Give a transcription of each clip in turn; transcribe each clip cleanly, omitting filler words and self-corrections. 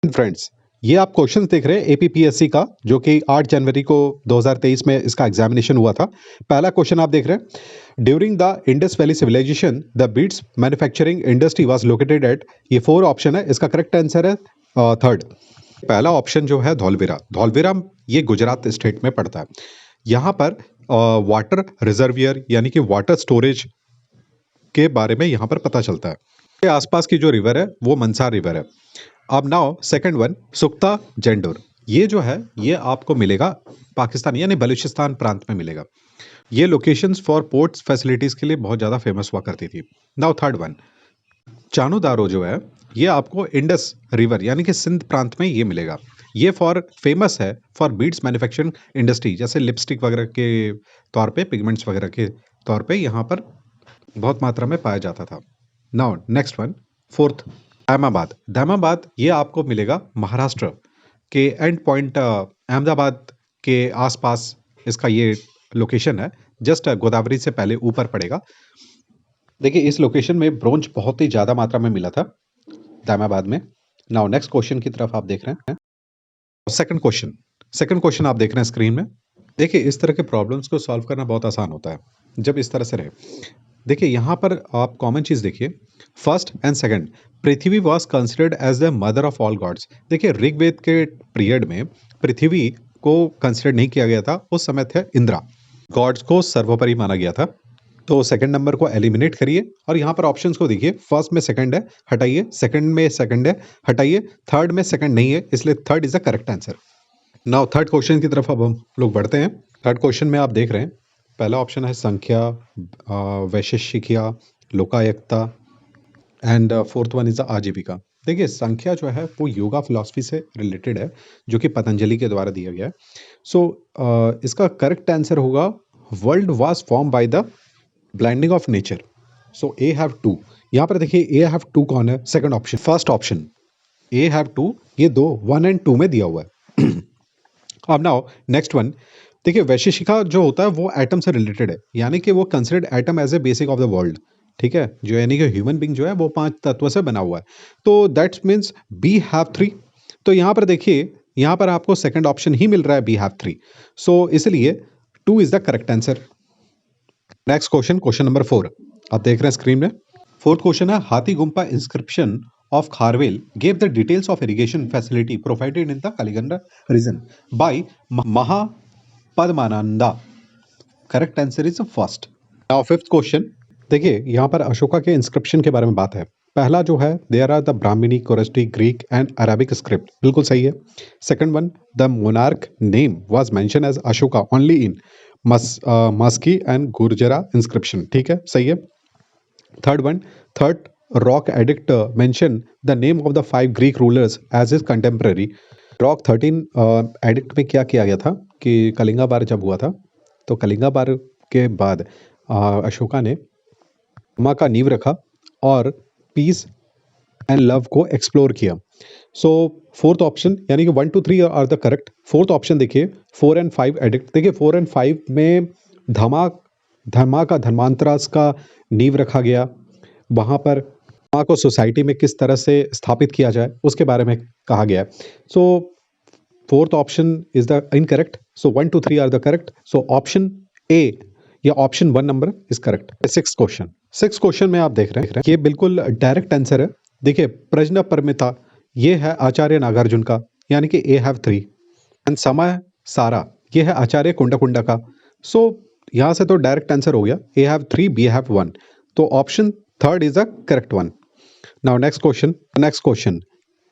Friends, ये आप questions देख रहे हैं एपीपीएससी का, जो कि 8 जनवरी को 2023 में इसका एग्जामिनेशन हुआ था। पहला क्वेश्चन आप देख रहे हैं, during the Indus valley civilization the beads manufacturing industry was located at. ये 4 ऑप्शन है, इसका करेक्ट आंसर है थर्ड। पहला ऑप्शन जो है धौलवीरा। धौलवीरा ये गुजरात स्टेट में पड़ता है। यहाँ पर वाटर रिजर्वियर यानी कि वाटर स्टोरेज के बारे में यहाँ पर पता चलता है। के आसपास की जो रिवर है वो मनसार रिवर है। अब नाउ सेकंड वन, सुख्ता जेंडोर। ये जो है ये आपको मिलेगा पाकिस्तान यानी बलूचिस्तान प्रांत में मिलेगा। ये लोकेशंस फॉर पोर्ट्स फैसिलिटीज के लिए बहुत ज़्यादा फेमस हुआ करती थी। नाउ थर्ड वन, चानू दारो जो है ये आपको इंडस रिवर यानी कि सिंध प्रांत में ये मिलेगा। ये फॉर फेमस है फॉर बीड्स मैन्युफैक्चरिंग इंडस्ट्री, जैसे लिपस्टिक वगैरह के तौर पे, पिगमेंट्स वगैरह के तौर पे यहाँ पर बहुत मात्रा में पाया जाता था। Now next one, fourth, Ahmedabad. Ahmedabad ये आपको मिलेगा महाराष्ट्र के एंड पॉइंट, अहमदाबाद के आसपास इसका ये लोकेशन है। जस्ट गोदावरी से पहले ऊपर पड़ेगा। देखिए इस लोकेशन में ब्रोंज बहुत ही ज़्यादा मात्रा में मिला था अहमदाबाद में। नाउ नेक्स्ट क्वेश्चन की तरफ आप देख रहे हैं। सेकंड क्वेश्चन आप देख रहे हैं स्क्रीन में। देखिए इस तरह के प्रॉब्लम्स को सॉल्व करना बहुत आसान होता है जब इस तरह से रहे। देखिए यहाँ पर आप कॉमन चीज़ देखिए, first and second, Prithvi was considered as the mother of all gods. देखिए ऋग्वेद के पीरियड में पृथ्वी को कंसिडर नहीं किया गया था, उस समय थे इंद्रा, गॉड्स को सर्वोपरि माना गया था। तो सेकंड नंबर को एलिमिनेट करिए और यहाँ पर ऑप्शंस को देखिए, फर्स्ट में सेकंड है हटाइए, सेकंड में सेकंड है हटाइए, थर्ड में सेकंड नहीं है, इसलिए third is the correct answer. Now third question की तरफ अब हम लोग बढ़ते हैं। थर्ड क्वेश्चन में आप देख रहे हैं पहला ऑप्शन है Sankhya, Vaisheshika, Lokayata and fourth one is the Ajivika. देखिए संख्या जो है वो योगा फिलॉसफी से रिलेटेड है, जो कि पतंजलि के द्वारा दिया गया है। सो इसका करेक्ट आंसर होगा world was form by the blinding of nature. So A have two, यहाँ पर देखिए ए हैव टू कौन है, second option, first option A have two, ये दो 1 एंड 2 में दिया हुआ है। अब नाउ नेक्स्ट वन, देखिए वैशेषिका जो होता है वो एटम से रिलेटेड है, यानी कि वो considered atom as a basic of the world. ठीक है, जो यानी कि ह्यूमन बीइंग जो है वो 5 तत्वों से बना हुआ है। तो दैट्स मीन्स बी हैव 3। तो यहाँ पर देखिए यहाँ पर आपको सेकंड ऑप्शन ही मिल रहा है, बी हैव 3। सो इसलिए 2 is the correct answer. Next question, question number 4 आप देख रहे हैं स्क्रीन में। फोर्थ क्वेश्चन है, हाथी गुम्पा inscription of Kharvel gave the details of irrigation facility provided in the Kaliganga region by Mahapadmananda. Correct answer is first. Now fifth question, देखिए यहाँ पर अशोका के इंस्क्रिप्शन के बारे में बात है। पहला जो है there are the Brahmani, Kharosthi, Greek and Arabic script, बिल्कुल सही है। Second one, the monarch name was mention as Ashoka only in Maski and Gurjara inscription, ठीक है, सही है। Third one, third rock edict mention the name of the 5 Greek rulers as is contemporary. Rock 13 edict में क्या किया गया था कि कलिंगा बार जब हुआ था तो कलिंगा बार के बाद अशोका ने रोमा का नींव रखा और पीस एंड लव को एक्सप्लोर किया। सो फोर्थ ऑप्शन यानी कि 1 2 3 are the correct. Fourth option देखिए 4 एंड 5 एडिक्ट। देखिए 4 एंड 5 में धर्मा का धर्मांतरास का नींव रखा गया, वहाँ पर धर्मा को सोसाइटी में किस तरह से स्थापित किया जाए उसके बारे में कहा गया है। So fourth option is the incorrect. So 1 2 3 are the correct. So option A या option 1 number is correct. Six question में आप देख रहे हैं, ये बिल्कुल डायरेक्ट आंसर है। देखिए प्रज्ञा परमिता ये है आचार्य नागार्जुन का, यानी कि ए हैव 3 एंड समय सारा ये है आचार्य कुंडा का। सो यहाँ से तो डायरेक्ट आंसर हो गया, ए हैव 3 बी हैव 1। तो option third is the correct one. Now next question,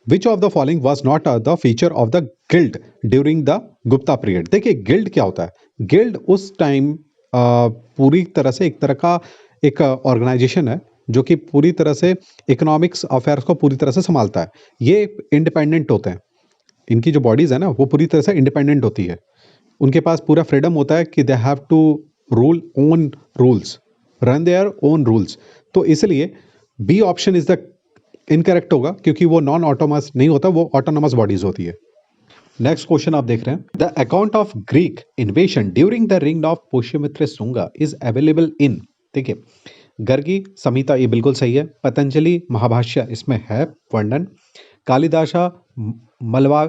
which of the following was not the feature of the guild during the Gupta period. देखिए गिल्ड क्या होता है, गिल्ड उस time पूरी तरह से एक तरह का एक ऑर्गेनाइजेशन है जो कि पूरी तरह से इकोनॉमिक्स अफेयर्स को पूरी तरह से संभालता है। ये इंडिपेंडेंट होते हैं, इनकी जो बॉडीज है ना वो पूरी तरह से इंडिपेंडेंट होती है। उनके पास पूरा फ्रीडम होता है कि they have to rule own rules, run their own rules. तो इसलिए B option is the incorrect होगा, क्योंकि वो नॉन ऑटोनमस नहीं होता, वो ऑटोनमस बॉडीज होती है। नेक्स्ट क्वेश्चन आप देख रहे हैं, the account of Greek इन्वेशन during the रिंग of Pushyamitra Shunga is available in. देखिए गर्गी संहिता ये बिल्कुल सही है, पतंजलि महाभाष्य इसमें है वर्णन, कालिदासा, मलवा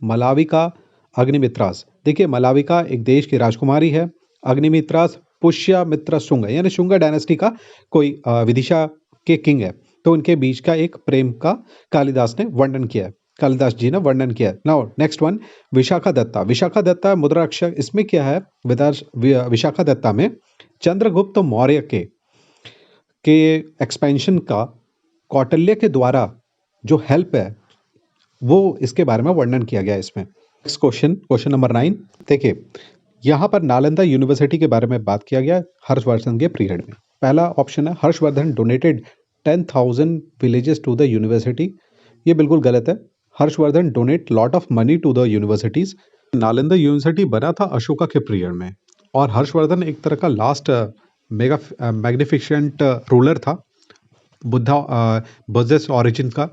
मलाविका, अग्निमित्रास। देखिए मलाविका एक देश की राजकुमारी है, अग्निमित्रास पुष्यमित्र शुंग यानी शुंग डायनेस्टी का कोई विदिशा के किंग है। तो उनके बीच का एक प्रेम का कालिदास ने वर्णन किया है, कालिदास जी ने वर्णन किया है। Now next one, Vishakha Datta. Vishakha Datta मुद्रा अक्षर, इसमें क्या है, विशाखा दत्ता में चंद्रगुप्त मौर्य के एक्सपेंशन का कौटिल्य के द्वारा जो हेल्प है वो इसके बारे में वर्णन किया गया है इसमें। Next question, question number 9। देखिए यहाँ पर नालंदा यूनिवर्सिटी के बारे में बात किया गया हर्षवर्धन के पीरियड में। पहला ऑप्शन है Harshavardhan donated 10,000 villages to the university. ये बिल्कुल गलत है। Harshavardhan donate lot of money to the universities. Nalanda university बना था अशोका के पीरियड में और हर्षवर्धन एक तरह का लास्ट मैग्निफिसेंट रूलर था बुद्धिस्ट ऑरिजिन का।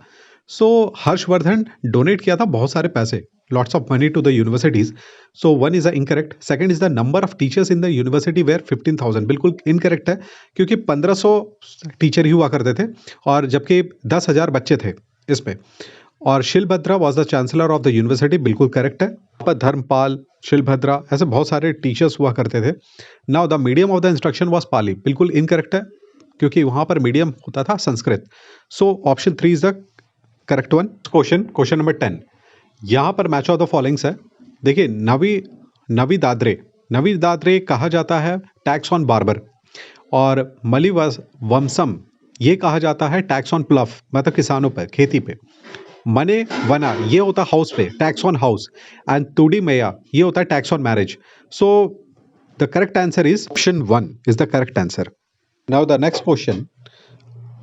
सो हर्षवर्धन डोनेट किया था बहुत सारे पैसे, lots of money to the universities. So one is incorrect. Second is the number of teachers in the university were 15,000, बिल्कुल इनकरेक्ट है क्योंकि 1500 टीचर ही हुआ करते थे और जबकि 10,000 बच्चे थे इसमें। और Shilabhadra was the chancellor of the university, बिल्कुल करेक्ट है। पर धर्मपाल, शिलभद्रा ऐसे बहुत सारे टीचर्स हुआ करते थे। Now the medium of the instruction was Pali, बिल्कुल इनकरेक्ट है क्योंकि वहां पर मीडियम होता था Sanskrit. So option 3 is the correct one. Question number 10, यहां पर मैच ऑफ द फॉलोइंग्स है। देखिए नवी दादरे कहा जाता है टैक्स ऑन बार्बर, और मली वंशम ये कहा जाता है टैक्स ऑन प्लफ, मतलब किसानों पर, खेती पे। मने वना ये होता है हाउस पे, टैक्स ऑन हाउस। एंड तुडी मैया ये होता है tax on marriage. So the correct answer is option 1 is the correct answer. Now the next question,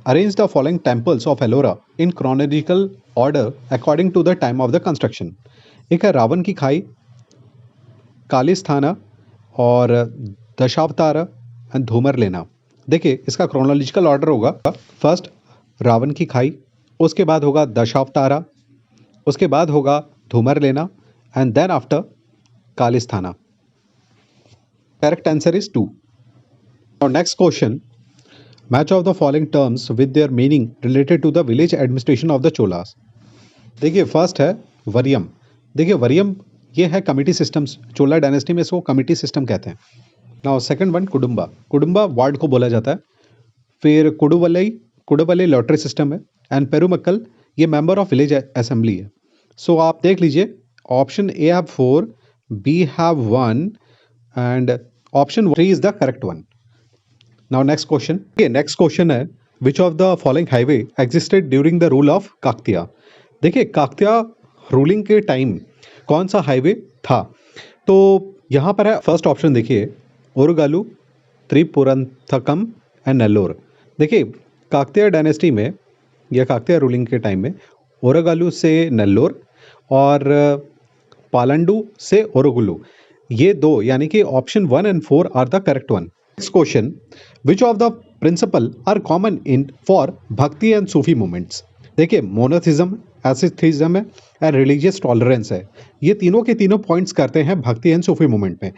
arrange the following temples of Ellora in chronological order according to the time of the construction. एक है रावण की खाई, कालीस्थाना और Dashavatara and धूमर लेना। देखिए इसका chronological order होगा, first Ravan की खाई, उसके बाद होगा दशावतारा, उसके बाद होगा धूमर लेना एंड देन आफ्टर कालीस्थाना। Correct answer is 2। Now next question, match of the following terms with their meaning related to the village administration of the Cholas। देखिए फर्स्ट है वरियम। देखिए वरियम ये है कमिटी सिस्टम्स, चोला डायनेस्टी में इसको कमिटी सिस्टम कहते हैं। नाउ सेकंड वन कुडुम्बा, कुडुम्बा वार्ड को बोला जाता है। फिर कुडुवलई लॉटरी सिस्टम है एंड पेरुमक्कल ये मेंबर ऑफ विलेज असेंबली है। सो आप देख लीजिए option A have 4, B have 1 and option 3 is the correct one. Now next question, next question है which of the following highway existed during the rule of Kakatiya. देखिए Kakatiya ruling के time कौन सा highway था, तो यहाँ पर है फर्स्ट ऑप्शन देखिए ओरुगालू, त्रिपुरंथकम एंड नेल्लोर। देखिए काकतिया डायनेस्टी में या काकतिया रूलिंग के टाइम में ओरुगालू से नेल्लोर और पालंडू से ओरुगुलू, ये दो यानी कि option 1 and 4 are the correct one. Next question, which of the principle are common in for Bhakti and Sufi movements. देखिए मोनोथिज्म, एसिथिज्म है एंड रिलीजियस टॉलरेंस है। ये तीनों के तीनों पॉइंट्स करते हैं भक्ति एंड सूफी मूवमेंट में।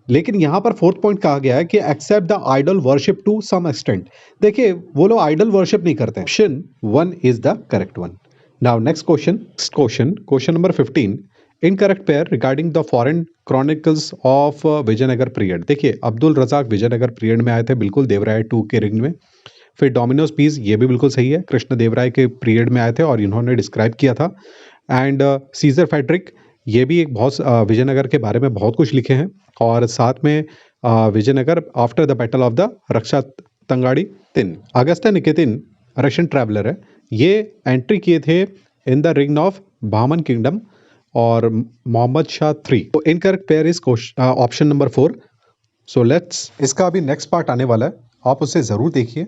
लेकिन यहाँ पर फोर्थ पॉइंट कहा गया है कि accept the idol worship to some extent. देखिए वो लोग आइडल वर्शिप नहीं करते। Option 1 is the correct one. Now next question number 15, incorrect pair regarding the foreign chronicles of Vijayanagar period. देखिए अब्दुल रजाक विजयनगर पीरियड में आए थे, बिल्कुल देवराय 2 के रिंग में। फिर डोमिनोज पीस ये भी बिल्कुल सही है, कृष्ण देवराय के पीरियड में आए थे और इन्होंने डिस्क्राइब किया था। एंड सीजर फेडरिक ये भी एक बहुत विजयनगर के बारे में बहुत कुछ लिखे हैं। और साथ में Vijayanagara after the battle of the Raksha Tangadi. अगस्त्य निकेतिन रशियन ट्रैवलर है, ये एंट्री किए थे इन द रिंग ऑफ बामन किंगडम और मोहम्मद शाह 3। तो incorrect pair is option number 4। So let's, इसका अभी नेक्स्ट पार्ट आने वाला है, आप उसे जरूर देखिए।